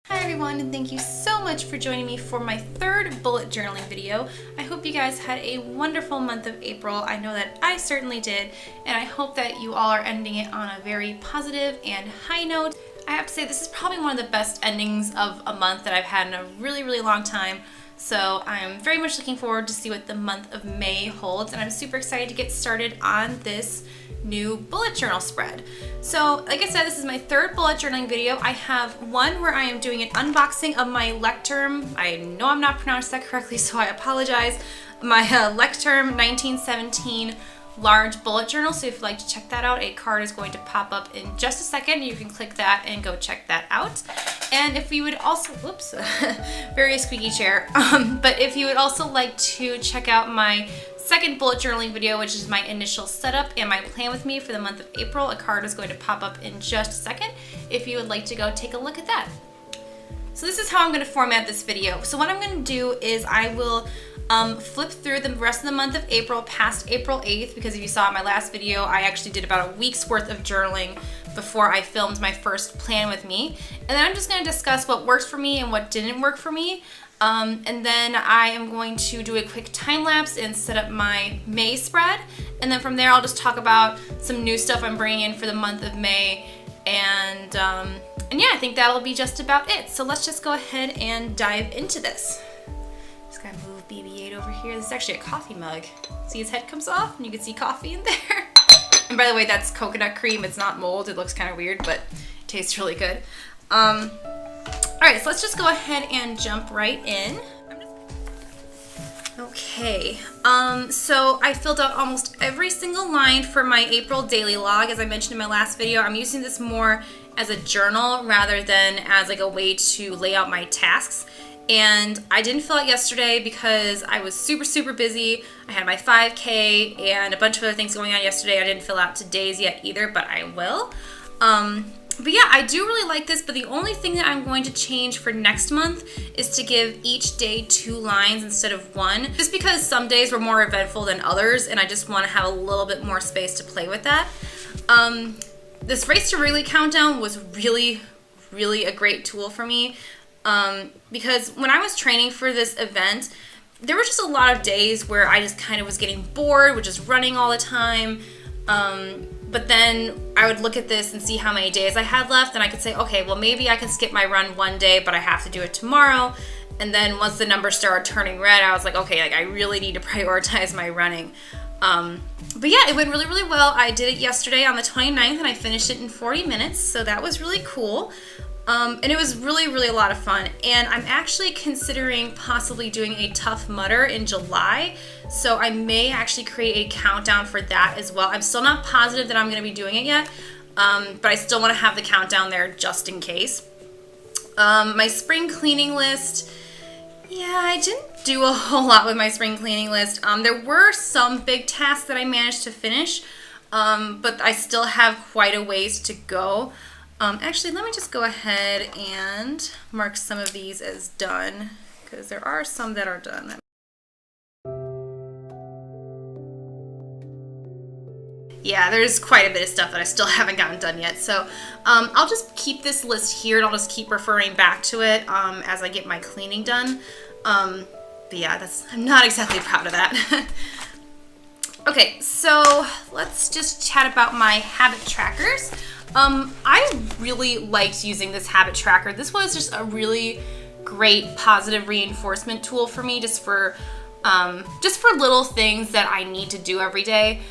Hi everyone, and thank you so much for joining me for my third bullet journaling video. I hope you guys had a wonderful month of April. I know that I certainly did, and I hope that you all are ending it on a very positive and high note. I have to say this is probably one of the best endings of a month that I've had in a really long time. So I'm very much looking forward to see what the month of May holds, and I'm super excited to get started on this new bullet journal spread. So like I said, this is my third bullet journaling video. I have one where I am doing an unboxing of my Lecterm. I know I'm not pronouncing that correctly, so I apologize. My Lecterm 1917 large bullet journal. So if you'd like to check that out, a card is going to pop up in just a second. You can click that and go check that out. And if you would also, whoops, very squeaky chair. But if you would also like to check out my second bullet journaling video, which is my initial setup and my plan with me for the month of April, a card is going to pop up in just a second if you would like to go take a look at that. So this is how I'm going to format this video. So what I'm going to do is I will flip through the rest of the month of April past April 8th, because if you saw in my last video, I actually did about a week's worth of journaling before I filmed my first plan with me. And then I'm just going to discuss what worked for me and what didn't work for me. And then I am going to do a quick time lapse and set up my May spread. And then from there, I'll just talk about some new stuff I'm bringing in for the month of May. And yeah, I think that'll be just about it. So let's just go ahead and dive into this. Just gotta move BB-8 over here. This is actually a coffee mug. See, his head comes off and you can see coffee in there. And by the way, that's coconut cream. It's not mold. It looks kind of weird, but it tastes really good. All right, so let's just go ahead and jump right in. Okay, so I filled out almost every single line for my April daily log. As I mentioned in my last video, I'm using this more as a journal rather than as like a way to lay out my tasks. And I didn't fill out yesterday because I was super busy. I had my 5K and a bunch of other things going on yesterday. I didn't fill out today's yet either, but I will. But yeah, I do really like this, but the only thing that I'm going to change for next month is to give each day 2 lines instead of 1, just because some days were more eventful than others, and I just want to have a little bit more space to play with that. This Race to Wrigley countdown was really a great tool for me, because when I was training for this event, there were just a lot of days where I just kind of was getting bored with just running all the time. But then I would look at this and see how many days I had left, and I could say, okay, well maybe I can skip my run one day, but I have to do it tomorrow. And then once the numbers started turning red, I was like, okay, like I really need to prioritize my running. But yeah, it went really well. I did it yesterday on the 29th, and I finished it in 40 minutes, so that was really cool. And it was really a lot of fun. And I'm actually considering possibly doing a Tough Mudder in July. So I may actually create a countdown for that as well. I'm still not positive that I'm going to be doing it yet, but I still want to have the countdown there just in case. My spring cleaning list, yeah, I didn't do a whole lot with my spring cleaning list. There were some big tasks that I managed to finish, but I still have quite a ways to go. Actually, let me just go ahead and mark some of these as done, because there are some that are done. Yeah, there's quite a bit of stuff that I still haven't gotten done yet. So I'll just keep this list here, and I'll just keep referring back to it as I get my cleaning done. But yeah, I'm not exactly proud of that. Okay, so let's just chat about my habit trackers. I really liked using this habit tracker. This was just a really great positive reinforcement tool for me, just for little things that I need to do every day.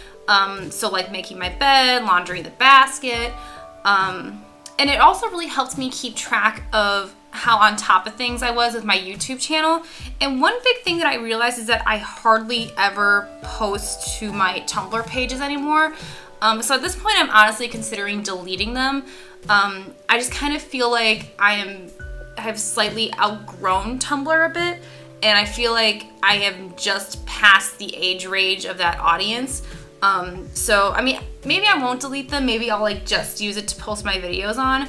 So like making my bed, laundering the basket, and it also really helped me keep track of how on top of things I was with my YouTube channel. And one big thing that I realized is that I hardly ever post to my Tumblr pages anymore. So at this point, I'm honestly considering deleting them. I just kind of feel like I have slightly outgrown Tumblr a bit, and I feel like I have just passed the age range of that audience. So I mean, maybe I won't delete them. Maybe I'll like just use it to post my videos on.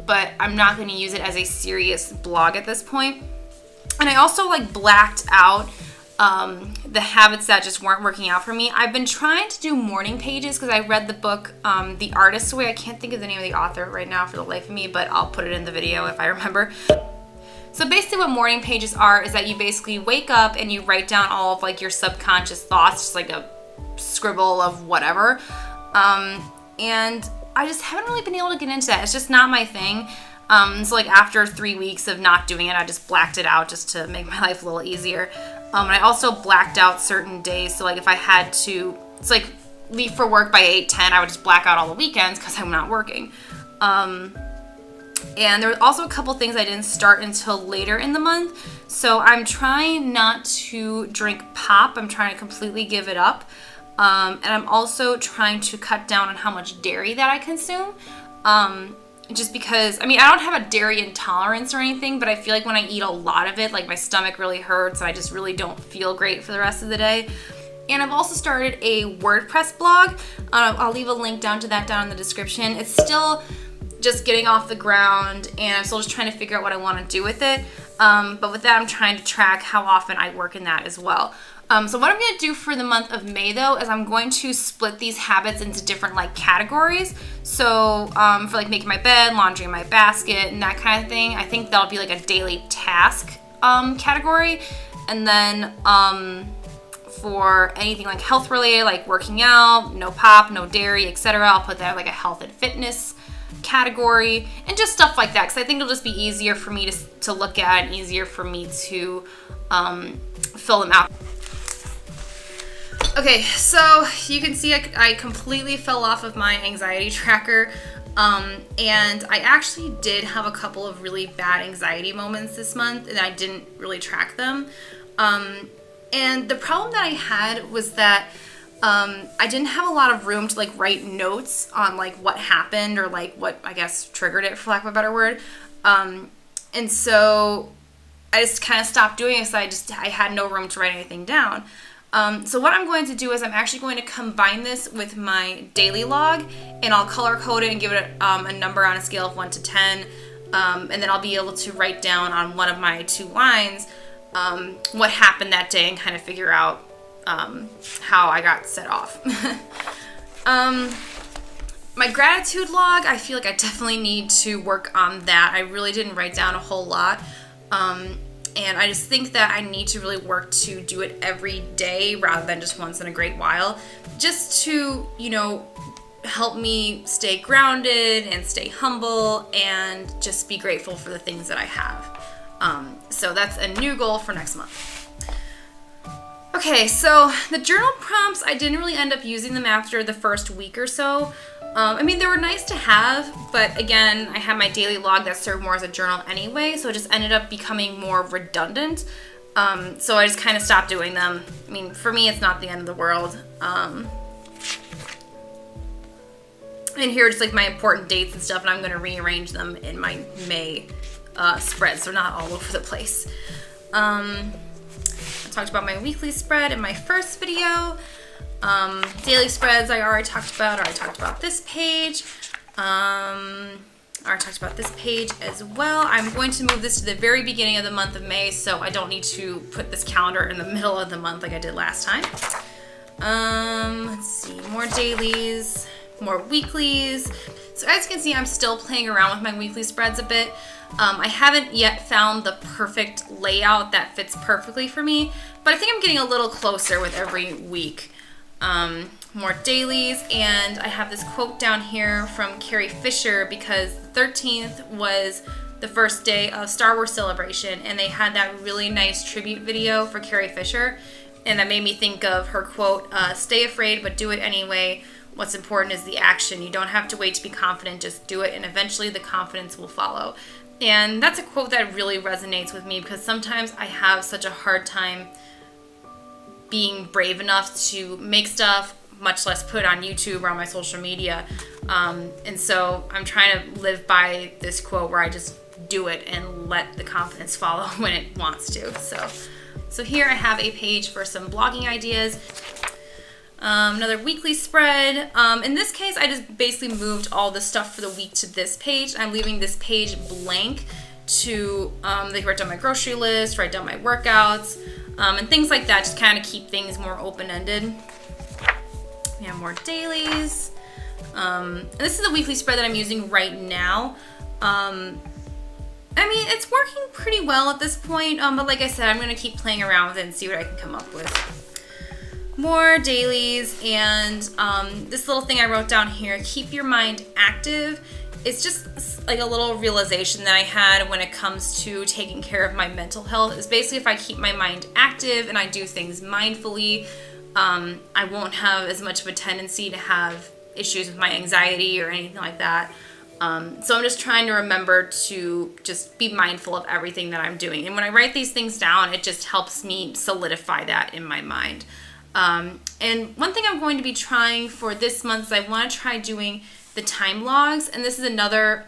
But I'm not going to use it as a serious blog at this point. And I also like blacked out the habits that just weren't working out for me. I've been trying to do morning pages because I read the book, The Artist's Way. I can't think of the name of the author right now for the life of me, but I'll put it in the video if I remember. So basically what morning pages are is that you basically wake up and you write down all of like your subconscious thoughts, just like a scribble of whatever. And I just haven't really been able to get into that. It's just not my thing. So like after 3 weeks of not doing it, I just blacked it out just to make my life a little easier. And I also blacked out certain days. So like if I had to, it's like leave for work by 8:10, I would just black out all the weekends because I'm not working. And there were also a couple things I didn't start until later in the month. So I'm trying not to drink pop. I'm trying to completely give it up. And I'm also trying to cut down on how much dairy that I consume. Just because, I mean, I don't have a dairy intolerance or anything, but I feel like when I eat a lot of it, like my stomach really hurts and I just really don't feel great for the rest of the day. And I've also started a WordPress blog. I'll leave a link down to that down in the description. It's still just getting off the ground and I'm still just trying to figure out what I want to do with it. But with that, I'm trying to track how often I work in that as well. So what I'm going to do for the month of May though is I'm going to split these habits into different like categories. So for like making my bed, laundry in my basket, and that kind of thing, I think that'll be like a daily task category. And then for anything like health related, like working out, no pop, no dairy, etc., I'll put that like a health and fitness category and just stuff like that because I think it'll just be easier for me to look at and easier for me to fill them out. Okay, so you can see I completely fell off of my anxiety tracker, and I actually did have a couple of really bad anxiety moments this month, and I didn't really track them. And the problem that I had was that I didn't have a lot of room to like write notes on like what happened or like what I guess triggered it, for lack of a better word. And so I just kind of stopped doing it because I had no room to write anything down. So what I'm going to do is I'm actually going to combine this with my daily log and I'll color code it and give it a number on a scale of 1 to 10. And then I'll be able to write down on one of my 2 lines what happened that day and kind of figure out how I got set off. My gratitude log, I feel like I definitely need to work on that. I really didn't write down a whole lot. And I just think that I need to really work to do it every day rather than just once in a great while, just to, you know, help me stay grounded and stay humble and just be grateful for the things that I have. So that's a new goal for next month. Okay, so the journal prompts, I didn't really end up using them after the first week or so. I mean, they were nice to have, but again, I had my daily log that served more as a journal anyway, so it just ended up becoming more redundant. So I just kind of stopped doing them. I mean, for me, it's not the end of the world. And here are just like my important dates and stuff, and I'm going to rearrange them in my May spreads, so they're not all over the place. I talked about my weekly spread in my first video. Daily spreads I already talked about, or I talked about this page. I already talked about this page as well. I'm going to move this to the very beginning of the month of May, so I don't need to put this calendar in the middle of the month like I did last time. Let's see, more dailies, more weeklies. So as you can see, I'm still playing around with my weekly spreads a bit. I haven't yet found the perfect layout that fits perfectly for me, but I think I'm getting a little closer with every week. More dailies, and I have this quote down here from Carrie Fisher because the 13th was the first day of Star Wars Celebration, and they had that really nice tribute video for Carrie Fisher, and that made me think of her quote, "Stay afraid, but do it anyway. What's important is the action. You don't have to wait to be confident, just do it, and eventually the confidence will follow." And that's a quote that really resonates with me because sometimes I have such a hard time being brave enough to make stuff, much less put it on YouTube or on my social media. And so I'm trying to live by this quote where I just do it and let the confidence follow when it wants to. So here I have a page for some blogging ideas. Another weekly spread. In this case, I just basically moved all the stuff for the week to this page. I'm leaving this page blank to like write down my grocery list, write down my workouts, and things like that, just kind of keep things more open-ended. We have more dailies. This is the weekly spread that I'm using right now. I mean, it's working pretty well at this point, but like I said, I'm going to keep playing around with it and see what I can come up with. More dailies, and this little thing I wrote down here, keep your mind active. It's just like a little realization that I had when it comes to taking care of my mental health. Is basically if I keep my mind active and I do things mindfully, I won't have as much of a tendency to have issues with my anxiety or anything like that. So I'm just trying to remember to just be mindful of everything that I'm doing. And when I write these things down, it just helps me solidify that in my mind. And one thing I'm going to be trying for this month is I want to try doing the time logs. And this is another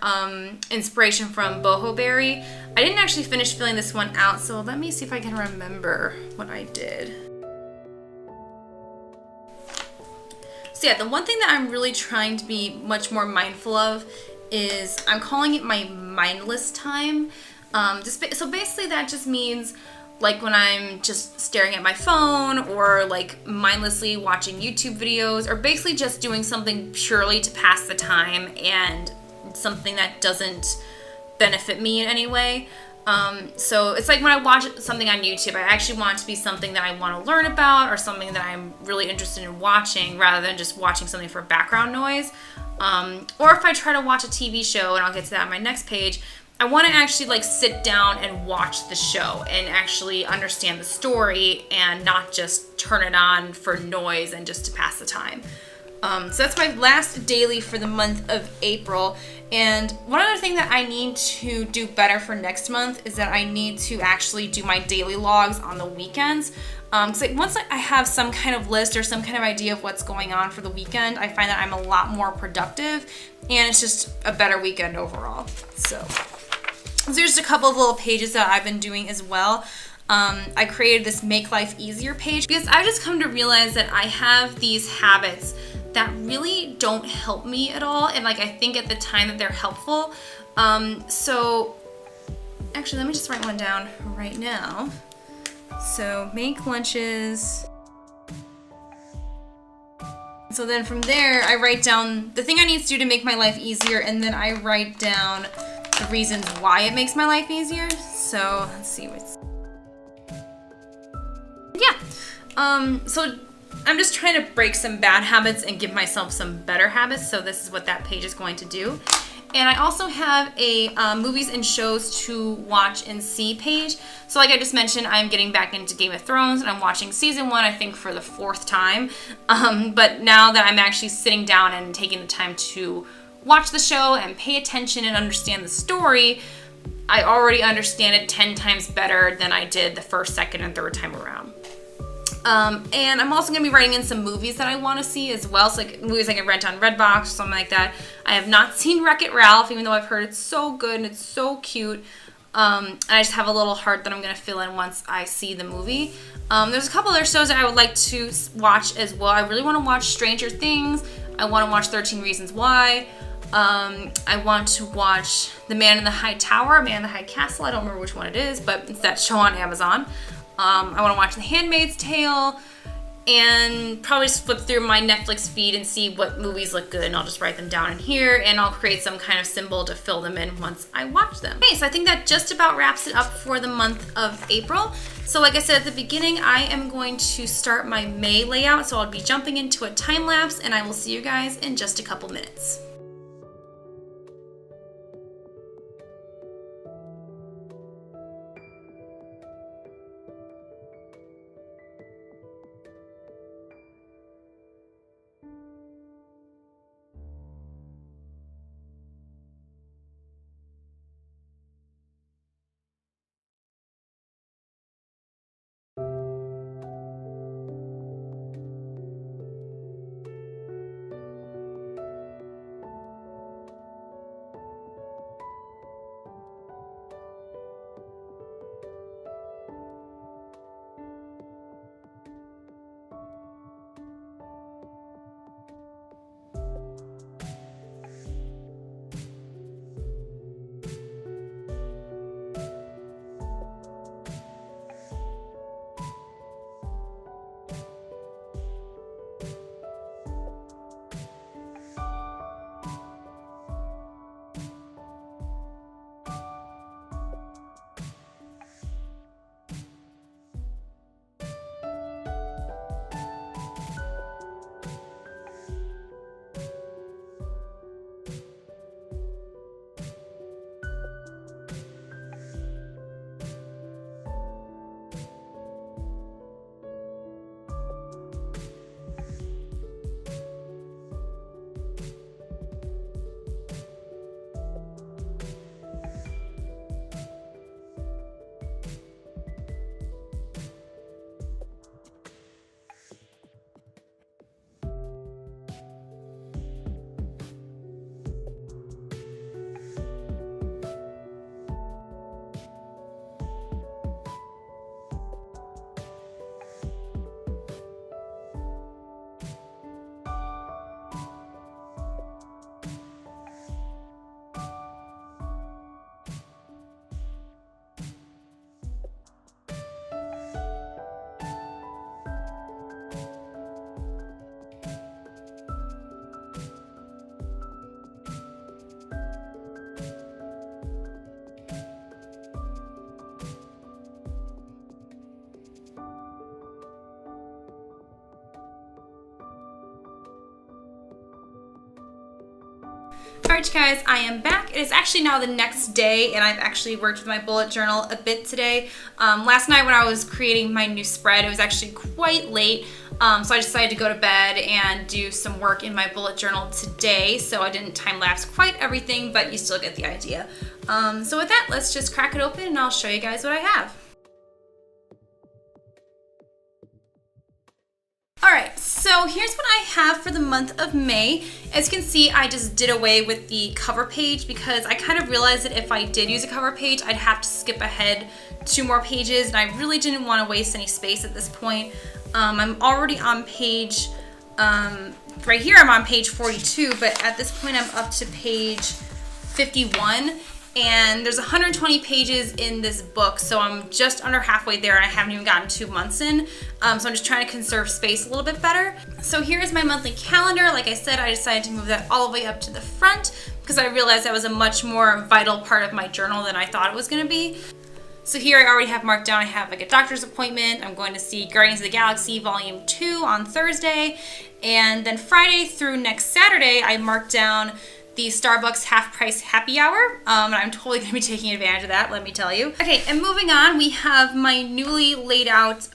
inspiration from Boho Berry. I didn't actually finish filling this one out, so let me see if I can remember what I did. So yeah, the one thing that I'm really trying to be much more mindful of is I'm calling it my mindless time. So basically that just means like when I'm just staring at my phone or like mindlessly watching YouTube videos or basically just doing something purely to pass the time and something that doesn't benefit me in any way. So it's like when I watch something on YouTube, I actually want it to be something that I want to learn about or something that I'm really interested in watching rather than just watching something for background noise. Or if I try to watch a TV show, and I'll get to that on my next page, I want to actually like sit down and watch the show and actually understand the story and not just turn it on for noise and just to pass the time. So that's my last daily for the month of April. And one other thing that I need to do better for next month is that I need to actually do my daily logs on the weekends. Because like once I have some kind of list or some kind of idea of what's going on for the weekend, I find that I'm a lot more productive and it's just a better weekend overall. So there's just a couple of little pages that I've been doing as well. I created this Make Life Easier page because I've just come to realize that I have these habits that really don't help me at all, and like I think at the time that they're helpful. So actually let me just write one down right now. So make lunches. So then from there I write down the thing I need to do to make my life easier, and then I write down the reasons why it makes my life easier. So let's see what's so I'm just trying to break some bad habits and give myself some better habits. So this is what that page is going to do. And I also have a movies and shows to watch and see page. So like I just mentioned, I'm getting back into Game of Thrones and I'm watching season 1, I think for the 4th time. But now that I'm actually sitting down and taking the time to watch the show and pay attention and understand the story, I already understand it 10 times better than I did the first, second, and third time around. And I'm also going to be writing in some movies that I want to see as well. So like movies I can rent on Redbox or something like that. I have not seen Wreck-It Ralph, even though I've heard it's so good and it's so cute. And I just have a little heart that I'm going to fill in once I see the movie. There's a couple other shows that I would like to watch as well. I really want to watch Stranger Things. I want to watch 13 Reasons Why. I want to watch The Man in the High Tower, Man in the High Castle. I don't remember which one it is, but it's that show on Amazon. I want to watch The Handmaid's Tale and probably just flip through my Netflix feed and see what movies look good, and I'll just write them down in here and I'll create some kind of symbol to fill them in once I watch them. Okay, so I think that just about wraps it up for the month of April. So like I said at the beginning, I am going to start my May layout, so I'll be jumping into a time lapse and I will see you guys in just a couple minutes. Alright you guys, I am back. It is actually now the next day and I've actually worked with my bullet journal a bit today. Last night when I was creating my new spread, it was actually quite late. So I decided to go to bed and do some work in my bullet journal today. So I didn't time lapse quite everything, but you still get the idea. So with that, let's just crack it open and I'll show you guys what I have. Alright, so here's what I have for the month of May. As you can see, I just did away with the cover page because I kind of realized that if I did use a cover page, I'd have to skip ahead 2 more pages, and I really didn't want to waste any space at this point. I'm already on page, right here I'm on page 42, but at this point I'm up to page 51. And there's 120 pages in this book, so I'm just under halfway there and I haven't even gotten 2 months in. So I'm just trying to conserve space a little bit better. So here's my monthly calendar. Like I said, I decided to move that all the way up to the front because I realized that was a much more vital part of my journal than I thought it was gonna be. So here I already have marked down, I have like a doctor's appointment. I'm going to see Guardians of the Galaxy Volume 2 on Thursday. And then Friday through next Saturday, I marked down the Starbucks half price happy hour. And I'm totally gonna be taking advantage of that, let me tell you. Okay, and moving on, we have my newly laid out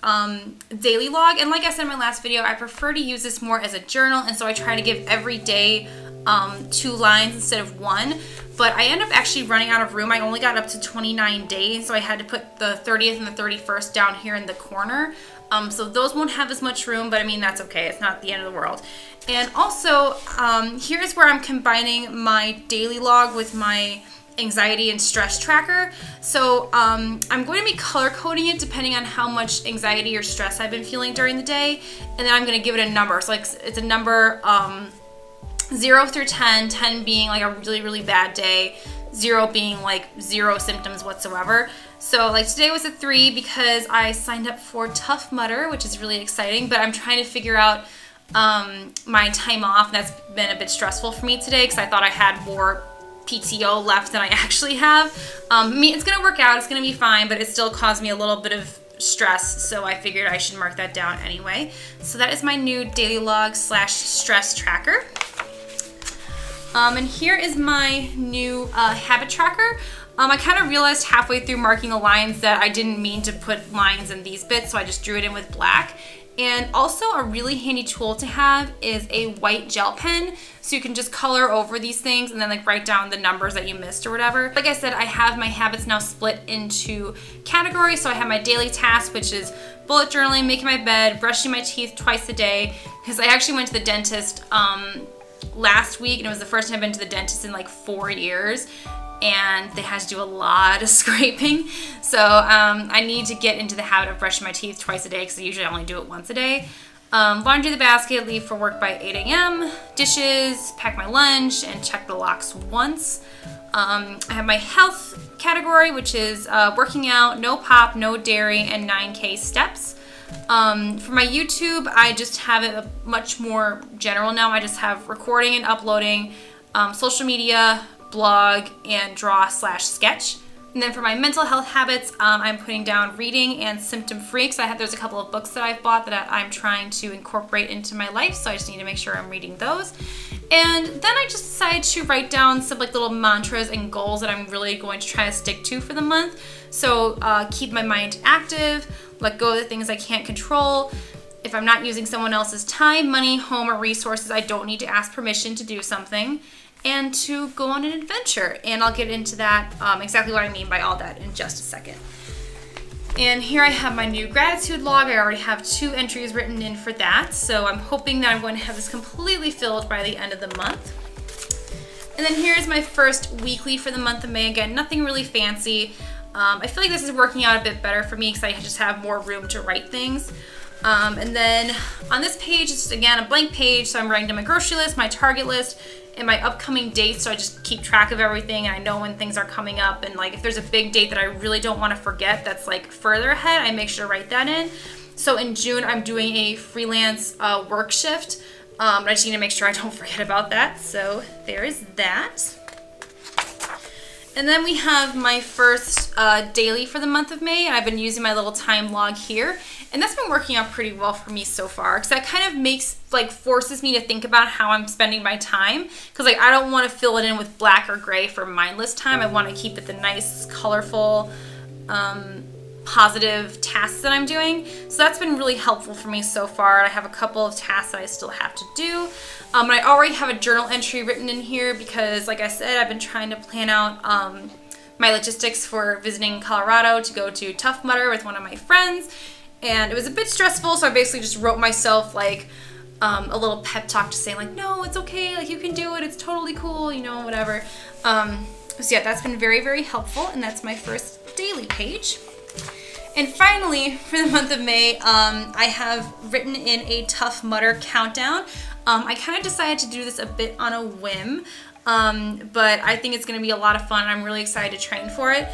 daily log. And like I said in my last video, I prefer to use this more as a journal. And so I try to give every day 2 lines instead of 1. But I end up actually running out of room. I only got up to 29 days, so I had to put the 30th and the 31st down here in the corner. So those won't have as much room, but I mean, that's okay. It's not the end of the world. And also, here's where I'm combining my daily log with my anxiety and stress tracker. So I'm going to be color coding it depending on how much anxiety or stress I've been feeling during the day. And then I'm going to give it a number. So like it's a number 0 through 10, 10 being like a really, really bad day, 0 being like 0 symptoms whatsoever. So like today was a 3 because I signed up for Tough Mudder, which is really exciting, but I'm trying to figure out my time off. That's been a bit stressful for me today because I thought I had more PTO left than I actually have. It's gonna work out, it's gonna be fine, but it still caused me a little bit of stress, so I figured I should mark that down anyway. So that is my new daily log / stress tracker. And here is my new habit tracker. I kind of realized halfway through marking the lines that I didn't mean to put lines in these bits, so I just drew it in with black. And also a really handy tool to have is a white gel pen, so you can just color over these things and then like write down the numbers that you missed or whatever. Like I said, I have my habits now split into categories. So I have my daily task, which is bullet journaling, making my bed, brushing my teeth twice a day, because I actually went to the dentist last week, and it was the first time I've been to the dentist in like 4 years, and they had to do a lot of scraping. So I need to get into the habit of brushing my teeth twice a day because I usually only do it once a day. Laundry the basket, leave for work by 8 a.m. Dishes, pack my lunch, and check the locks once. I have my health category, which is working out, no pop, no dairy, and 9K steps. For my YouTube, I just have it much more general now. I just have recording and uploading, social media, blog, and draw / sketch. And then for my mental health habits, I'm putting down reading and symptom-free because there's a couple of books that I've bought that I'm trying to incorporate into my life, so I just need to make sure I'm reading those. And then I just decided to write down some like little mantras and goals that I'm really going to try to stick to for the month. So keep my mind active, let go of the things I can't control. If I'm not using someone else's time, money, home, or resources, I don't need to ask permission to do something, and to go on an adventure. And I'll get into that, exactly what I mean by all that in just a second. And here I have my new gratitude log. I already have 2 entries written in for that, so I'm hoping that I'm going to have this completely filled by the end of the month. And then here's my first weekly for the month of May. Again, nothing really fancy. I feel like this is working out a bit better for me because I just have more room to write things. And then on this page, it's again a blank page, so I'm writing down my grocery list, my Target list, and my upcoming dates, so I just keep track of everything and I know when things are coming up, and like if there's a big date that I really don't want to forget that's like further ahead, I make sure to write that in. So in June, I'm doing a freelance work shift. I just need to make sure I don't forget about that, so there is that. And then we have my first daily for the month of May, and I've been using my little time log here, and that's been working out pretty well for me so far, because that kind of forces me to think about how I'm spending my time, because I don't want to fill it in with black or gray for mindless time. I want to keep it the nice, colorful, positive tasks that I'm doing. So that's been really helpful for me so far. I have a couple of tasks that I still have to do. And I already have a journal entry written in here because, like I said, I've been trying to plan out my logistics for visiting Colorado to go to Tough Mudder with one of my friends. And it was a bit stressful, so I basically just wrote myself a little pep talk to say no, it's okay, you can do it, it's totally cool, whatever. So yeah, that's been very, very helpful, and that's my first daily page. And finally, for the month of May, I have written in a Tough Mudder countdown. I kind of decided to do this a bit on a whim, but I think it's going to be a lot of fun. I'm really excited to train for it.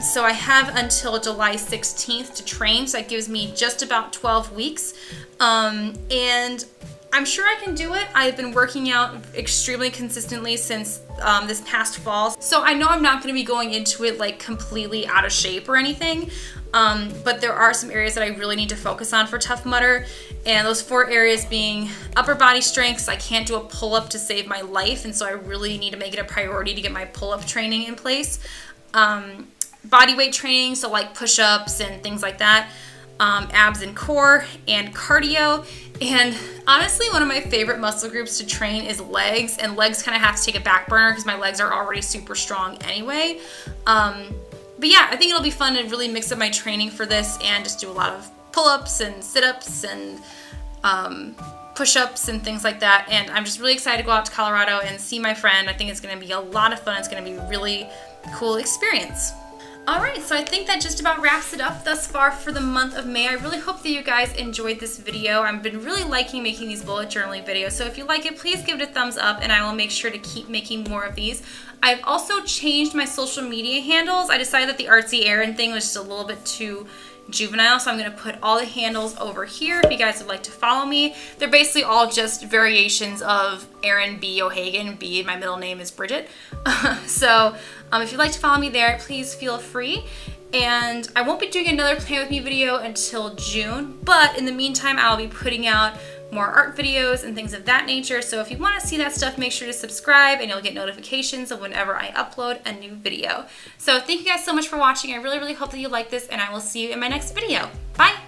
So I have until July 16th to train, so that gives me just about 12 weeks. And I'm sure I can do it. I've been working out extremely consistently since this past fall. So I know I'm not going to be going into it completely out of shape or anything. But there are some areas that I really need to focus on for Tough Mudder, and those 4 areas being upper body strength. So I can't do a pull-up to save my life, and so I really need to make it a priority to get my pull-up training in place. Body weight training, so push-ups and things like that. Abs and core, and cardio. And honestly, one of my favorite muscle groups to train is legs, and legs kind of have to take a back burner because my legs are already super strong anyway. But yeah, I think it'll be fun to really mix up my training for this and just do a lot of pull-ups and sit-ups and push-ups and things like that. And I'm just really excited to go out to Colorado and see my friend. I think it's going to be a lot of fun. It's going to be a really cool experience. Alright, so I think that just about wraps it up thus far for the month of May. I really hope that you guys enjoyed this video. I've been really liking making these bullet journaling videos, so if you like it, please give it a thumbs up and I will make sure to keep making more of these. I've also changed my social media handles. I decided that the Artsy Erin thing was just a little bit too juvenile, so I'm going to put all the handles over here if you guys would like to follow me. They're basically all just variations of Erin.B.OHagan. B, my middle name is Bridget. So if you'd like to follow me there, please feel free. And I won't be doing another Plan With Me video until June, but in the meantime, I'll be putting out more art videos and things of that nature. So if you want to see that stuff, make sure to subscribe and you'll get notifications of whenever I upload a new video. So thank you guys so much for watching. I really, really hope that you like this, and I will see you in my next video. Bye!